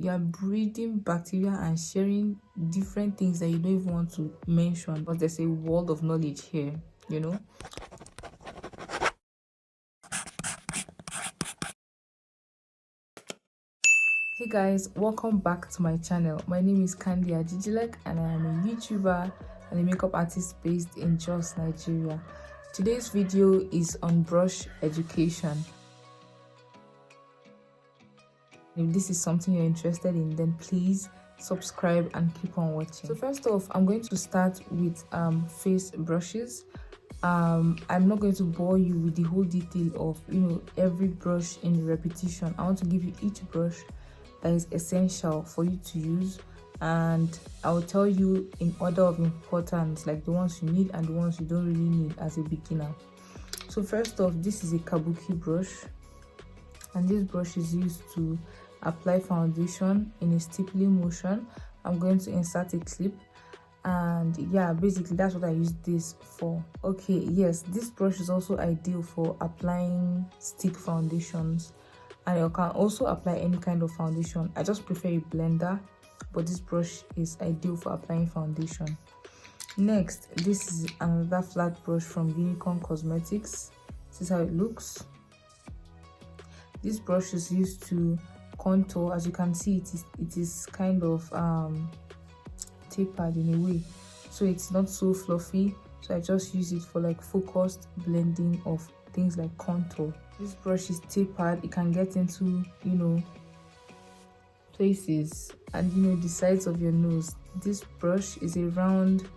you are breeding bacteria and sharing different things that you don't even want to mention, but there's a world of knowledge here, you know. Hey guys, welcome back to my channel. My name is Candy Ajijilek and I am a YouTuber and a makeup artist based in Jos, Nigeria. Today's video is on brush education. If this is something you're interested in, then please subscribe and keep on watching. So first off, I'm going to start with face brushes. I'm not going to bore you with the whole detail of every brush in repetition. I want to give you each brush that is essential for you to use, and I'll tell you in order of importance, like the ones you need and the ones you don't really need as a beginner. So first off, this is a KABUKI brush, and this brush is used to apply foundation in a stippling motion. I'm going to insert a clip, and yeah, basically that's what I use this for. Okay, yes, this brush is also ideal for applying stick foundations, and you can also apply any kind of foundation. I just prefer a blender, but this brush is ideal for applying foundation. Next, this is another flat brush from Unicorn Cosmetics. This is how it looks. This brush is used to contour. As you can see, it is kind of tapered in a way, so it's not so fluffy, so I just use it for like focused blending of things like contour. This brush is tapered. It can get into places and the sides of your nose. This brush is a round,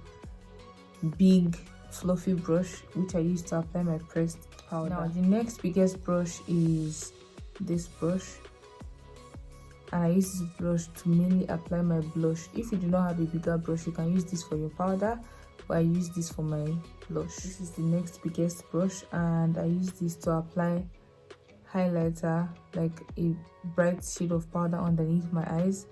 big, fluffy brush which I use to apply my pressed powder. Now the next biggest brush is this brush, and I use this brush to mainly apply my blush. If you do not have a bigger brush, you can use this for your powder, but I use this for my blush. This is the next biggest brush, and I use this to apply highlighter, like a bright shade of powder underneath my eyes.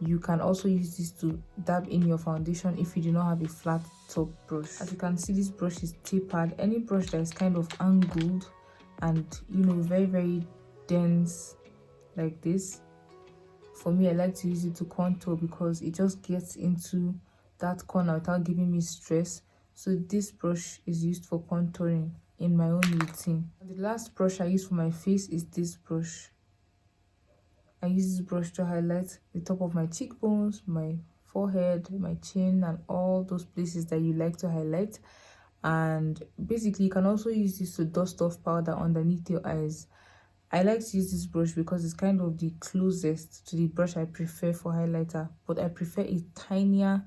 You can also use this to dab in your foundation if you do not have a flat top brush. As you can see, this brush is tapered. Any brush that is kind of angled and very, very dense like this, for me, I like to use it to contour because it just gets into that corner without giving me stress. So this brush is used for contouring in my own routine. And the last brush I use for my face is this brush. I use this brush to highlight the top of my cheekbones, my forehead, my chin, and all those places that you like to highlight. And basically, you can also use this to dust off powder underneath your eyes. I like to use this brush because it's kind of the closest to the brush I prefer for highlighter, but I prefer a tinier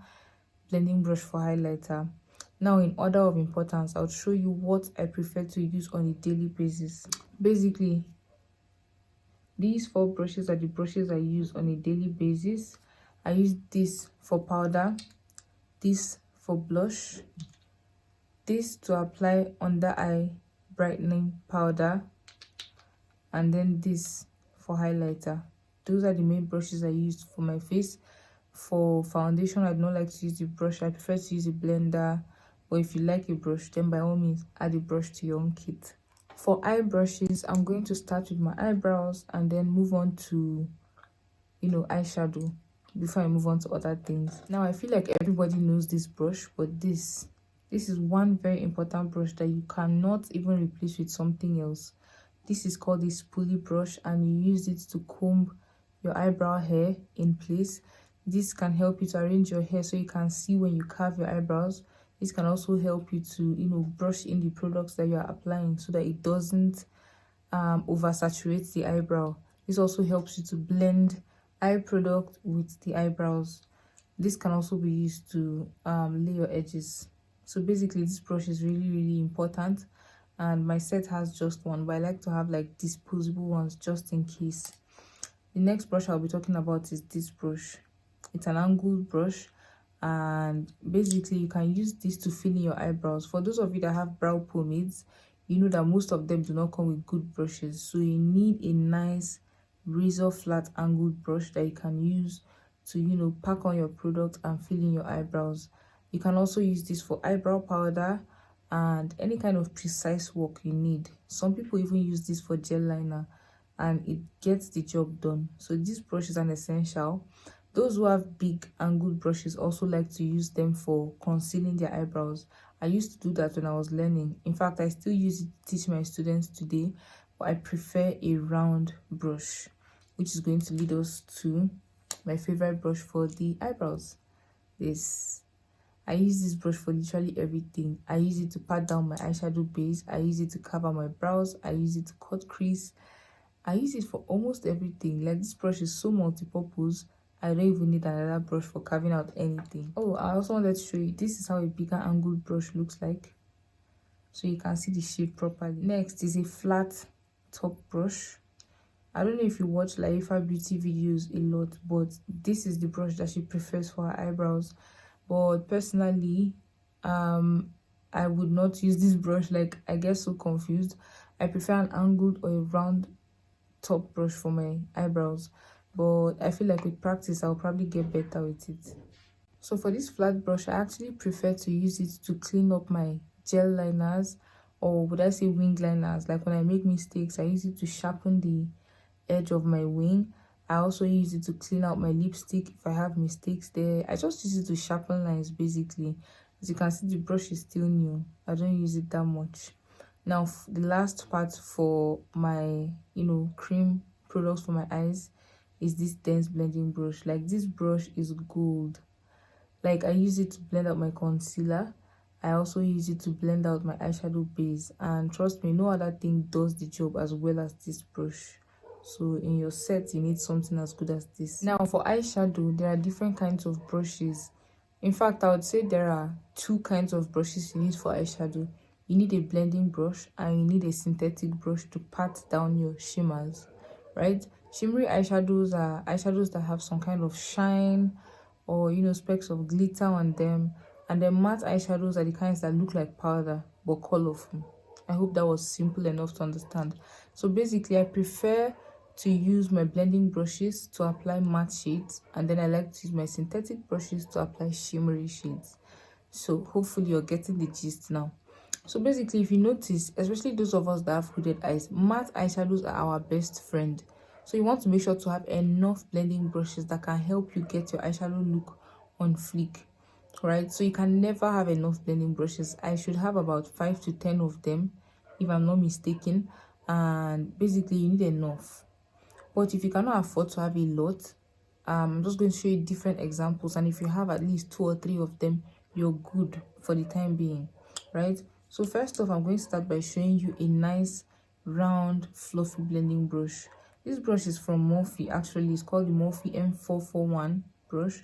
blending brush for highlighter. Now, in order of importance, I'll show you what I prefer to use on a daily basis. Basically, these 4 brushes are the brushes I use on a daily basis. I use this for powder, this for blush, this to apply under eye brightening powder, and then this for highlighter. Those are the main brushes I use for my face. For foundation, I don't like to use the brush. I prefer to use a blender, but if you like a brush, then by all means add a brush to your own kit. For eye brushes, I'm going to start with my eyebrows and then move on to eyeshadow before I move on to other things. Now, I feel like everybody knows this brush, but this is one very important brush that you cannot even replace with something else. This is called the SPOOLIE brush, and you use it to comb your eyebrow hair in place. This can help you to arrange your hair so you can see when you carve your eyebrows. This can also help you to brush in the products that you are applying so that it doesn't oversaturate the eyebrow. This also helps you to blend eye product with the eyebrows. This can also be used to lay your edges. So basically, this brush is really, really important, and my set has just one, but I like to have like disposable ones just in case. The next brush I'll be talking about is this brush. It's an angled brush, and basically you can use this to fill in your eyebrows. For those of you that have brow pomades, you know that most of them do not come with good brushes, so you need a nice razor flat angled brush that you can use to pack on your product and fill in your eyebrows. You can also use this for eyebrow powder and any kind of precise work you need. Some people even use this for gel liner, and it gets the job done. So this brush is an essential. Those who have big angled brushes also like to use them for concealing their eyebrows. I used to do that when I was learning. In fact, I still use it to teach my students today, but I prefer a round brush, which is going to lead us to my favorite brush for the eyebrows. I use this brush for literally everything. I use it to pat down my eyeshadow base. I use it to cover my brows. I use it to cut crease. I use it for almost everything. Like, this brush is so multi-purpose. I don't even need another brush for carving out anything. Oh, I also wanted to show you, this is how a bigger angled brush looks like, so you can see the shape properly. Next is a flat top brush. I don't know if you watch Laifa beauty videos a lot, but this is the brush that she prefers for her eyebrows. But personally, I would not use this brush. Like, I get so confused. I prefer an angled or a round top brush for my eyebrows, but I feel like with practice I'll probably get better with it. So for this flat brush, I actually prefer to use it to clean up my gel liners, or would I say wing liners. Like, when I make mistakes, I use it to sharpen the edge of my wing. I also use it to clean out my lipstick if I have mistakes there. I just use it to sharpen lines, basically. As you can see, the brush is still new. I don't use it that much. Now, the last part for my, cream products for my eyes is this dense blending brush. Like, this brush is gold. Like, I use it to blend out my concealer. I also use it to blend out my eyeshadow base. And trust me, no other thing does the job as well as this brush. So in your set, you need something as good as this. Now, for eyeshadow, there are different kinds of brushes. In fact, I would say there are two kinds of brushes you need for eyeshadow. You need a blending brush and you need a synthetic brush to pat down your shimmers, right? Shimmery eyeshadows are eyeshadows that have some kind of shine or, specks of glitter on them. And then matte eyeshadows are the kinds that look like powder but colorful. I hope that was simple enough to understand. So basically, I prefer to use my blending brushes to apply matte shades, and then I like to use my synthetic brushes to apply shimmery shades. So hopefully you're getting the gist now. So basically, if you notice, especially those of us that have hooded eyes, matte eyeshadows are our best friend. So you want to make sure to have enough blending brushes that can help you get your eyeshadow look on fleek, right? So you can never have enough blending brushes. I should have about 5 to 10 of them, if I'm not mistaken, and basically you need enough. But if you cannot afford to have a lot, I'm just going to show you different examples, and if you have at least 2 or 3 of them, you're good for the time being, right? So first off, I'm going to start by showing you a nice round fluffy blending brush. This brush is from Morphe. Actually, it's called the Morphe M441 brush,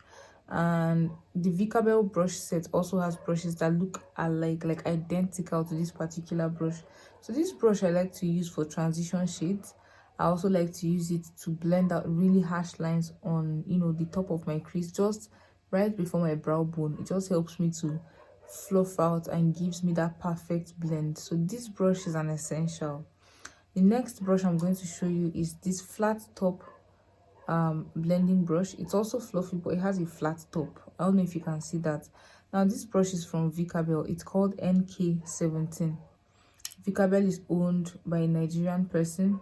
and the LiQWYD brush set also has brushes that look alike, like identical to this particular brush. So this brush I like to use for transition shades. I also like to use it to blend out really harsh lines on, the top of my crease, just right before my brow bone. It just helps me to fluff out and gives me that perfect blend. So this brush is an essential. The next brush I'm going to show you is this flat top blending brush. It's also fluffy, but it has a flat top. I don't know if you can see that. Now, this brush is from LiQWYD. It's called NK17. LiQWYD is owned by a Nigerian person,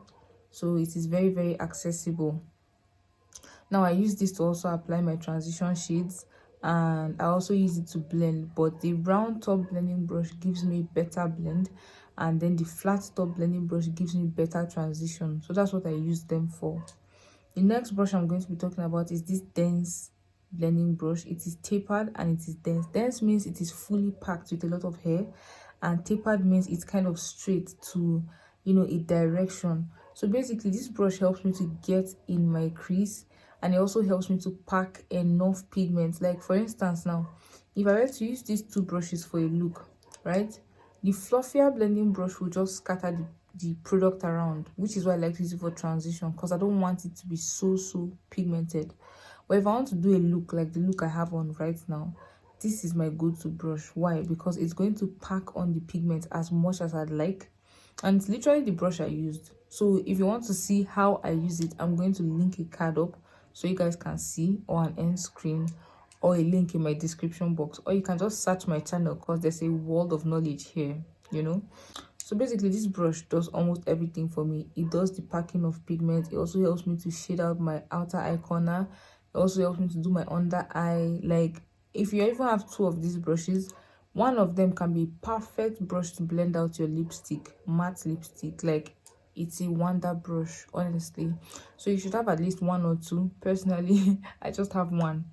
so it is very, very accessible. Now, I use this to also apply my transition shades, and I also use it to blend, but the round top blending brush gives me better blend, and then the flat top blending brush gives me better transition. So that's what I use them for. The next brush I'm going to be talking about is this dense blending brush. It is tapered and it is dense. Dense means it is fully packed with a lot of hair, and tapered means it's kind of straight to, a direction. So basically, this brush helps me to get in my crease, and it also helps me to pack enough pigment. Like, for instance, now, if I were to use these two brushes for a look, right, the fluffier blending brush will just scatter the product around, which is why I like to use it for transition, because I don't want it to be so pigmented. But if I want to do a look like the look I have on right now, this is my go-to brush. Why? Because it's going to pack on the pigment as much as I'd like, and it's literally the brush I used. So if you want to see how I use it, I'm going to link a card up so you guys can see, or an end screen, or a link in my description box, or you can just search my channel because there's a world of knowledge here, So basically this brush does almost everything for me. It does the packing of pigment. It also helps me to shade out my outer eye corner. It also helps me to do my under eye. Like if you even have two of these brushes, one of them can be perfect brush to blend out your lipstick, matte lipstick. Like it's a wonder brush, honestly. So you should have at least one or two. Personally, I just have one,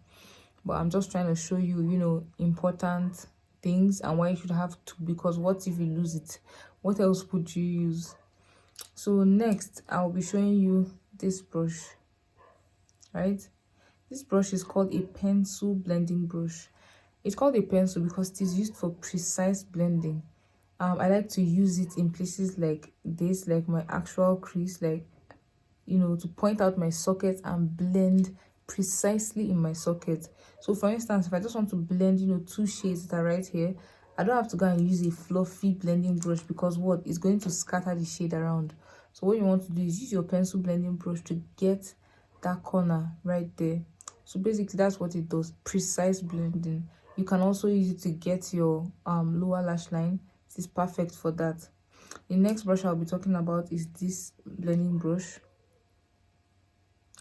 but I'm just trying to show you, you know, important things and why you should have two, because what if you lose it? What else would you use? So next I'll be showing you this brush, right? This brush is called a pencil blending brush. It's called a pencil because it is used for precise blending. I like to use it in places like this, like my actual crease, like, you know, to point out my socket and blend precisely in my socket. So for instance, if I just want to blend, you know, two shades that are right here, I don't have to go and use a fluffy blending brush, because what is going to scatter the shade around. So what you want to do is use your pencil blending brush to get that corner right there. So basically that's what it does, precise blending. You can also use it to get your lower lash line. It is perfect for that. The next brush I'll be talking about is this blending brush,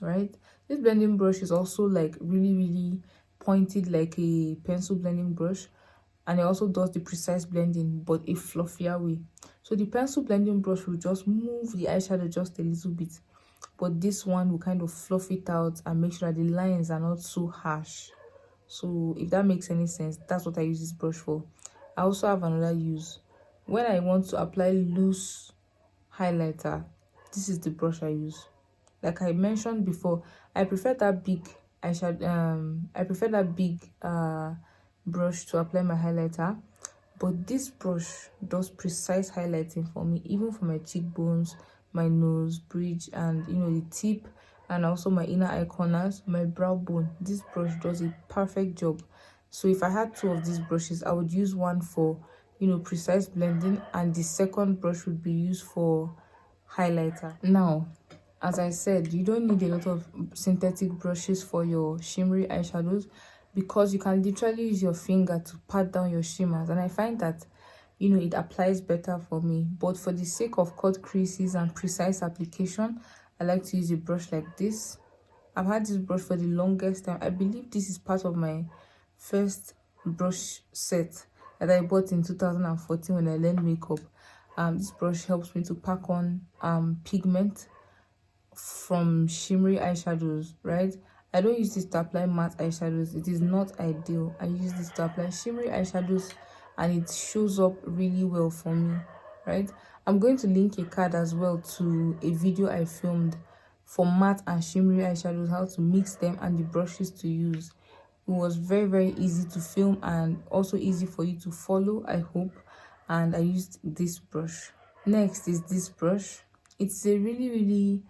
right? This blending brush is also like really pointed like a pencil blending brush, and it also does the precise blending but a fluffier way. So the pencil blending brush will just move the eyeshadow just a little bit, but this one will kind of fluff it out and make sure that the lines are not so harsh. So if that makes any sense, that's what I use this brush for. I also have another use when I want to apply loose highlighter. This is the brush I use. Like I mentioned before, I prefer that big eyeshadow, I prefer that big brush to apply my highlighter, but this brush does precise highlighting for me, even for my cheekbones, my nose bridge, and you know, the tip, and also my inner eye corners, my brow bone. This brush does a perfect job. So if I had two of these brushes, I would use one for, you know, precise blending, and the second brush would be used for highlighter. Now, as I said, you don't need a lot of synthetic brushes for your shimmery eyeshadows, because you can literally use your finger to pat down your shimmers, and I find that, you know, it applies better for me. But for the sake of cut creases and precise application, I like to use a brush like this. I've had this brush for the longest time. I believe this is part of my first brush set that I bought in 2014 when I learned makeup. This brush helps me to pack on pigment from shimmery eyeshadows, right? I don't use this to apply matte eyeshadows. It is not ideal. I use this to apply shimmery eyeshadows, and it shows up really well for me, right? I'm going to link a card as well to a video I filmed for matte and shimmery eyeshadows, how to mix them and the brushes to use. It was very easy to film and also easy for you to follow, I hope. And I used this brush. Next is this brush. It's a really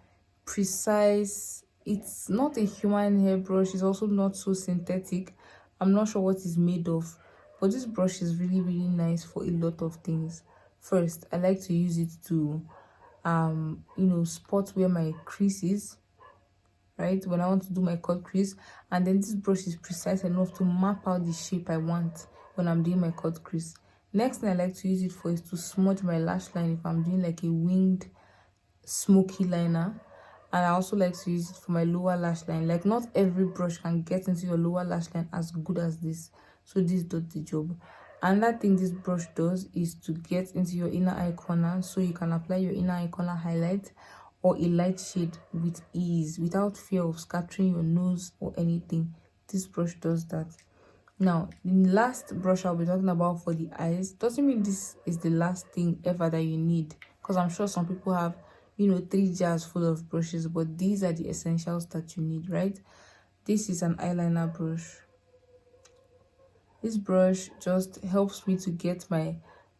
precise, it's not a human hair brush, it's also not so synthetic. I'm not sure what it's made of, but this brush is really nice for a lot of things. First, I like to use it to you know, spot where my crease is, right, when I want to do my cut crease. And then this brush is precise enough to map out the shape I want when I'm doing my cut crease. Next thing I like to use it for is to smudge my lash line if I'm doing like a winged smoky liner. And I also like to use it for my lower lash line. Like not every brush can get into your lower lash line as good as this, so this does the job. Another thing this brush does is to get into your inner eye corner, so you can apply your inner eye corner highlight or a light shade with ease without fear of scattering your nose or anything. This brush does that. Now, the last brush I'll be talking about for the eyes doesn't mean this is the last thing ever that you need, because I'm sure some people have, you know, 3 jars full of brushes, but these are the essentials that you need, right? This is an eyeliner brush. This brush just helps me to get my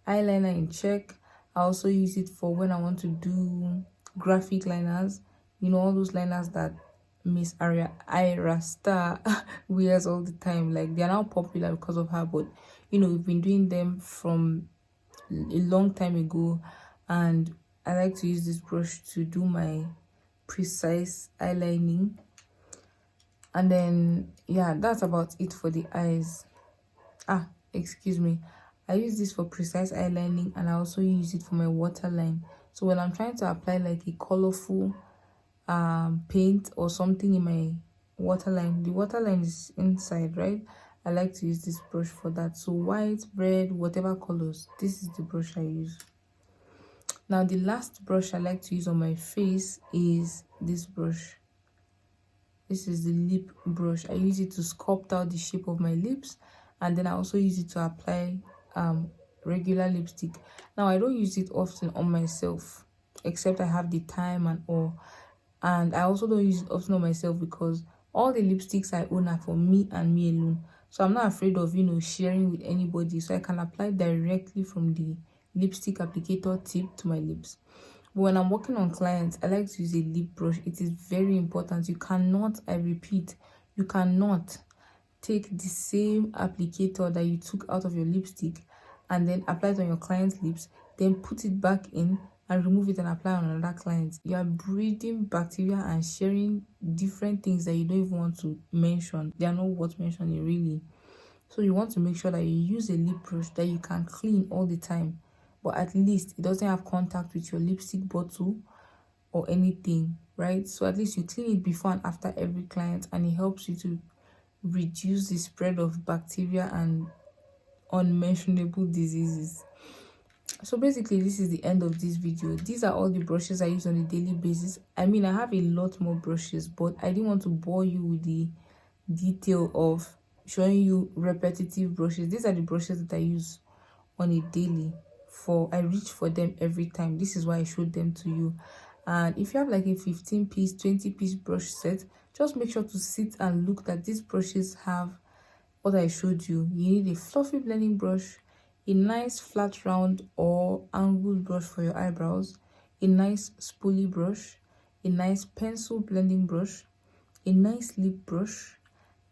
eyeliner in check. I also use it for when I want to do graphic liners, you know, all those liners that Miss Ira Star wears all the time. Like they are now popular because of her, but you know, we've been doing them from a long time ago, and I like to use this brush to do my precise eyelining. And then yeah, that's about it for the eyes. Excuse me, I use this for precise eyelining, and I also use it for my waterline. So when I'm trying to apply like a colorful paint or something in my waterline, the waterline is inside, right? I like to use this brush for that. So white, red, whatever colors, this is the brush I use. Now the last brush I like to use on my face is this brush. This is the lip brush. I use it to sculpt out the shape of my lips, and then I also use it to apply regular lipstick. Now I don't use it often on myself, except I have the time and all. And I also don't use it often on myself because all the lipsticks I own are for me and me alone. So I'm not afraid of, you know, sharing with anybody. So I can apply directly from the lipstick applicator tip to my lips. But when I'm working on clients, I like to use a lip brush. It is very important. You cannot, I repeat, you cannot take the same applicator that you took out of your lipstick and then apply it on your client's lips, then put it back in and remove it and apply on another client. You are breeding bacteria and sharing different things that you don't even want to mention. They are not worth mentioning, really. So you want to make sure that you use a lip brush that you can clean all the time, but at least it doesn't have contact with your lipstick bottle or anything, right? So at least you clean it before and after every client, and it helps you to reduce the spread of bacteria and unmentionable diseases. So basically, this is the end of this video. These are all the brushes I use on a daily basis. I mean, I have a lot more brushes, but I didn't want to bore you with the detail of showing you repetitive brushes. These are the brushes that I use on a daily. I reach for them every time. This is why I showed them to you. And if you have like a 15-piece, 20-piece brush set, just make sure to sit and look that these brushes have what I showed you. You need a fluffy blending brush, a nice flat round or angled brush for your eyebrows, a nice spoolie brush, a nice pencil blending brush, a nice lip brush,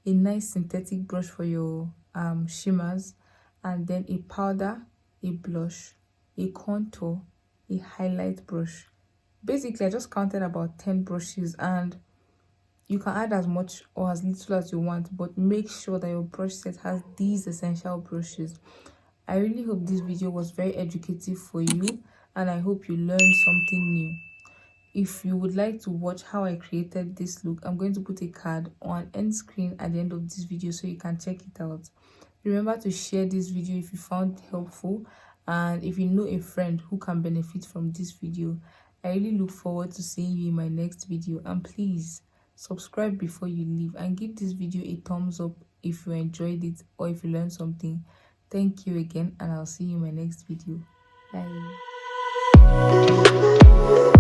a nice synthetic brush for your shimmers, and then a powder, a blush, a contour, a highlight brush. Basically, I just counted about 10 brushes, and you can add as much or as little as you want, but make sure that your brush set has these essential brushes. I really hope this video was very educative for you, and I hope you learned something new. If you would like to watch how I created this look, I'm going to put a card on end screen at the end of this video so you can check it out. Remember to share this video if you found it helpful, and if you know a friend who can benefit from this video. I really look forward to seeing you in my next video, and please subscribe before you leave and give this video a thumbs up if you enjoyed it or if you learned something. Thank you again, and I'll see you in my next video. Bye.